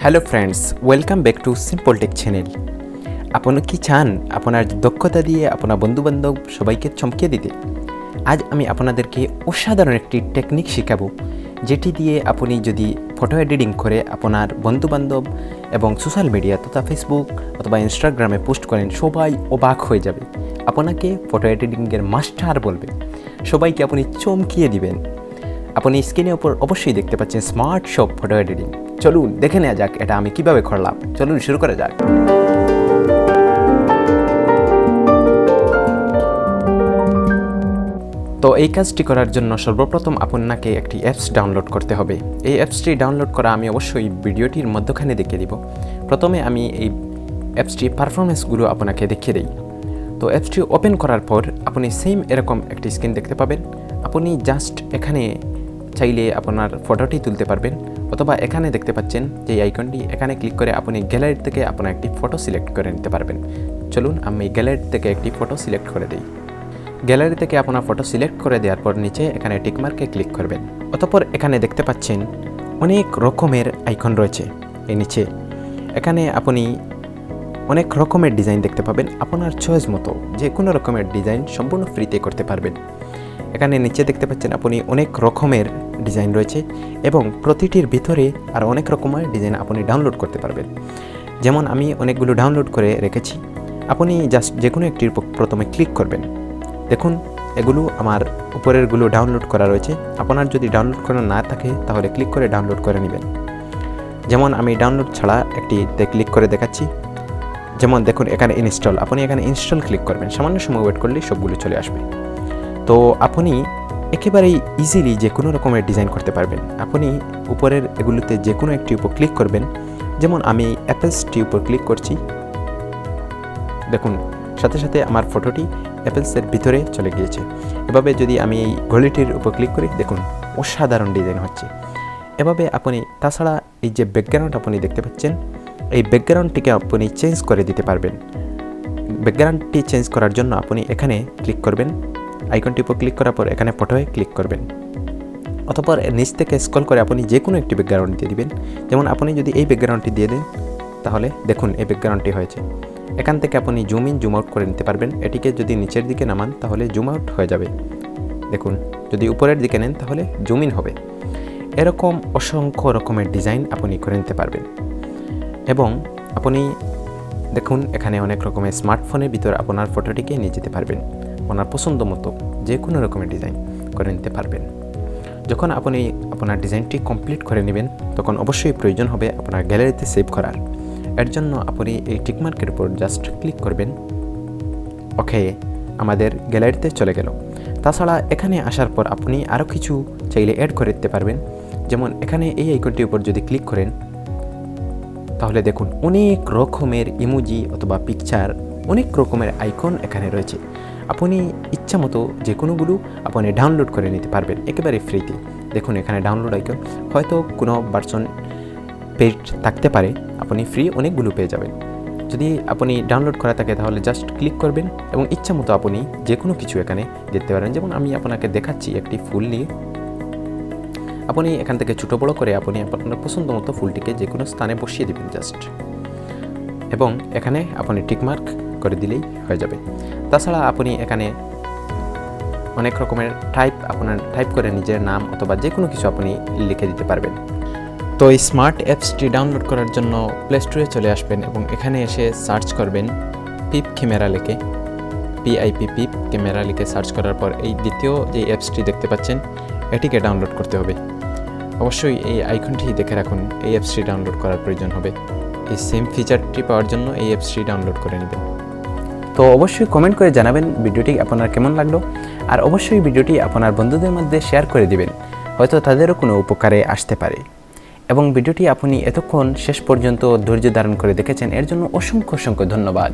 Hello friends, welcome back to simple take channel. আপনি কি চান আপনার দক্ষতা দিয়ে আপনার বন্ধুবান্ধব সবাইকে চমকিয়ে দিতে? আজ আমি আপনাদেরকে অসাধারণ একটি টেকনিক শেখাবো, যেটি দিয়ে আপনি যদি ফটো এডিটিং করে আপনার বন্ধুবান্ধব এবং সোশ্যাল মিডিয়া তথা ফেসবুক অথবা ইনস্টাগ্রামে পোস্ট করেন, সবাই অবাক হয়ে যাবে। আপনাকে ফটো এডিটিংয়ের মাস্টার বলবে, সবাইকে আপনি চমকিয়ে দিবেন। আপনি স্ক্রিনের উপর অবশ্যই দেখতে পাচ্ছেন স্মার্ট শপ ফটো এডিটিং। চলুন দেখে নেওয়া যাক এটা আমি কিভাবে করলাম। চলুন শুরু করা যাক। তো এই কাজটি করার জন্য সর্বপ্রথম আপনাকে একটি অ্যাপস ডাউনলোড করতে হবে। এই অ্যাপসটি ডাউনলোড করা আমি অবশ্যই ভিডিওটির মধ্যখানে দেখিয়ে দিব। প্রথমে আমি এই অ্যাপসটির পারফরমেন্সগুলো আপনাকে দেখিয়ে দিই। তো অ্যাপসটি ওপেন করার পর আপনি সেম এরকম একটি স্ক্রিন দেখতে পাবেন। আপনি জাস্ট এখানে চাইলে আপনার ফটোটি তুলতে পারবেন, অথবা এখানে দেখতে পাচ্ছেন যে আইকনটি, এখানে ক্লিক করে আপনি গ্যালারি থেকে আপনার একটি ফটো সিলেক্ট করে নিতে পারবেন। চলুন আমি গ্যালারি থেকে একটি ফটো সিলেক্ট করে দিই। গ্যালারি থেকে আপনার ফটো সিলেক্ট করে দেওয়ার পর নিচে এখানে টিকমার্কে ক্লিক করবেন। অতঃপর এখানে দেখতে পাচ্ছেন অনেক রকমের আইকন রয়েছে। এই নিচে এখানে আপনি অনেক রকমের ডিজাইন দেখতে পাবেন। আপনার চয়েস মতো যে কোনো রকমের ডিজাইন সম্পূর্ণ ফ্রিতে করতে পারবেন। এখানে নিচে দেখতে পাচ্ছেন আপনি অনেক রকমের ডিজাইন রয়েছে এবং প্রতিটির ভিতরে আর অনেক রকমের ডিজাইন আপনি ডাউনলোড করতে পারবেন। যেমন আমি অনেকগুলো ডাউনলোড করে রেখেছি। আপনি জাস্ট যে কোনো একটির প্রথমে ক্লিক করবেন। দেখুন এগুলো আমার উপরেরগুলো ডাউনলোড করা রয়েছে। আপনার যদি ডাউনলোড করা না থাকে তাহলে ক্লিক করে ডাউনলোড করে নেবেন। যেমন আমি ডাউনলোড ছাড়া একটিতে ক্লিক করে দেখাচ্ছি। যেমন দেখুন এখানে ইনস্টল, আপনি এখানে ইনস্টল ক্লিক করবেন। সামান্য সময় ওয়েট করলেই সবগুলো চলে আসবে। তো আপনি একেবারেই ইজিলি যে কোনো রকমের ডিজাইন করতে পারবেন। আপনি উপরের এগুলোতে যে কোনো একটি উপর ক্লিক করবেন। যেমন আমি অ্যাপেলসটি উপর ক্লিক করছি। দেখুন সাথে সাথে আমার ফটোটি অ্যাপেলসের ভিতরে চলে গিয়েছে। এভাবে যদি আমি এই ঘড়িটির উপর ক্লিক করি, দেখুন অসাধারণ ডিজাইন হচ্ছে। এভাবে আপনি তাছাড়া এই যে ব্যাকগ্রাউন্ড আপনি দেখতে পাচ্ছেন, এই ব্যাকগ্রাউন্ডটিকে আপনি চেঞ্জ করে দিতে পারবেন। ব্যাকগ্রাউন্ডটি চেঞ্জ করার জন্য আপনি এখানে ক্লিক করবেন। আইকনটির উপর ক্লিক করার পর এখানে ফটোয় ক্লিক করবেন। অতঃপর নিচ থেকে স্ক্রল করে আপনি যে কোনো একটি ব্যাকগ্রাউন্ড দিয়ে দিবেন। যেমন আপনি যদি এই ব্যাকগ্রাউন্ডটি দিয়ে দেন, তাহলে দেখুন এই ব্যাকগ্রাউন্ডটি হয়েছে। এখান থেকে আপনি জুম ইন জুম আউট করে নিতে পারবেন। এটিকে যদি নিচের দিকে নামান তাহলে জুম আউট হয়ে যাবে। দেখুন যদি উপরের দিকে নেন তাহলে জুম ইন হবে। এরকম অসংখ্য রকমের ডিজাইন আপনি করে নিতে পারবেন। এবং আপনি দেখুন এখানে অনেক রকমের স্মার্টফোনের ভিতরে আপনার ফটোটিকে নিয়ে যেতে পারবেন। আপনার পছন্দ মতো যে কোনো রকমের ডিজাইন করে নিতে পারবেন। যখন আপনি আপনার ডিজাইনটি কমপ্লিট করে নেবেন, তখন অবশ্যই প্রয়োজন হবে আপনার গ্যালারিতে সেভ করার। এর জন্য আপনি এই টিকমার্কের উপর জাস্ট ক্লিক করবেন। ওকে, আমাদের গ্যালারিতে চলে গেল। তাছাড়া এখানে আসার পর আপনি আরও কিছু চাইলে অ্যাড করে দিতে পারবেন। যেমন এখানে এই আইকনটির উপর যদি ক্লিক করেন, তাহলে দেখুন অনেক রকমের ইমোজি অথবা পিকচার, অনেক রকমের আইকন এখানে রয়েছে। আপনি ইচ্ছা মতো যে কোনোগুলো আপনি ডাউনলোড করে নিতে পারবেন একেবারে ফ্রিতে। দেখুন এখানে ডাউনলোড আইকন, হয়তো কোনো ভার্সন পেড থাকতে পারে, আপনি ফ্রি অনেকগুলো পেয়ে যাবেন। যদি আপনি ডাউনলোড করা থাকে তাহলে জাস্ট ক্লিক করবেন এবং ইচ্ছা মতো আপনি যে কোনো কিছু এখানে দিতে পারেন। যেমন আমি আপনাকে দেখাচ্ছি একটি ফুল নিয়ে। আপনি এখান থেকে ছোটো বড়ো করে আপনি আপনার পছন্দ মতো ফুলটিকে যে কোনো স্থানে বসিয়ে দেবেন জাস্ট, এবং এখানে আপনি টিকমার্ক করে দিলেই হয়ে যাবে। তাছাড়া আপনি এখানে অনেক রকমের আপনার টাইপ করে নিজের নাম অথবা যে কোনো কিছু আপনি লিখে দিতে পারবেন। তো এই স্মার্ট অ্যাপসটি ডাউনলোড করার জন্য প্লে স্টোরে চলে আসবেন এবং এখানে এসে সার্চ করবেন পিপ ক্যামেরা লিখে, PIP ক্যামেরা লিখে সার্চ করার পর এই দ্বিতীয় যে অ্যাপসটি দেখতে পাচ্ছেন, এটিকে ডাউনলোড করতে হবে। অবশ্যই এই আইকনটি দেখে রাখুন, এই অ্যাপসটি ডাউনলোড করার প্রয়োজন হবে। এই সেম ফিচারটি পাওয়ার জন্য এই অ্যাপসটি ডাউনলোড করে নেবেন। তো অবশ্যই কমেন্ট করে জানাবেন ভিডিওটি আপনার কেমন লাগলো, আর অবশ্যই ভিডিওটি আপনার বন্ধুদের মধ্যে শেয়ার করে দিবেন, হয়তো তাদেরও কোনো উপকারে আসতে পারে। এবং ভিডিওটি আপনি এতক্ষণ শেষ পর্যন্ত ধৈর্য ধারণ করে দেখেছেন, এর জন্য অসংখ্য ধন্যবাদ।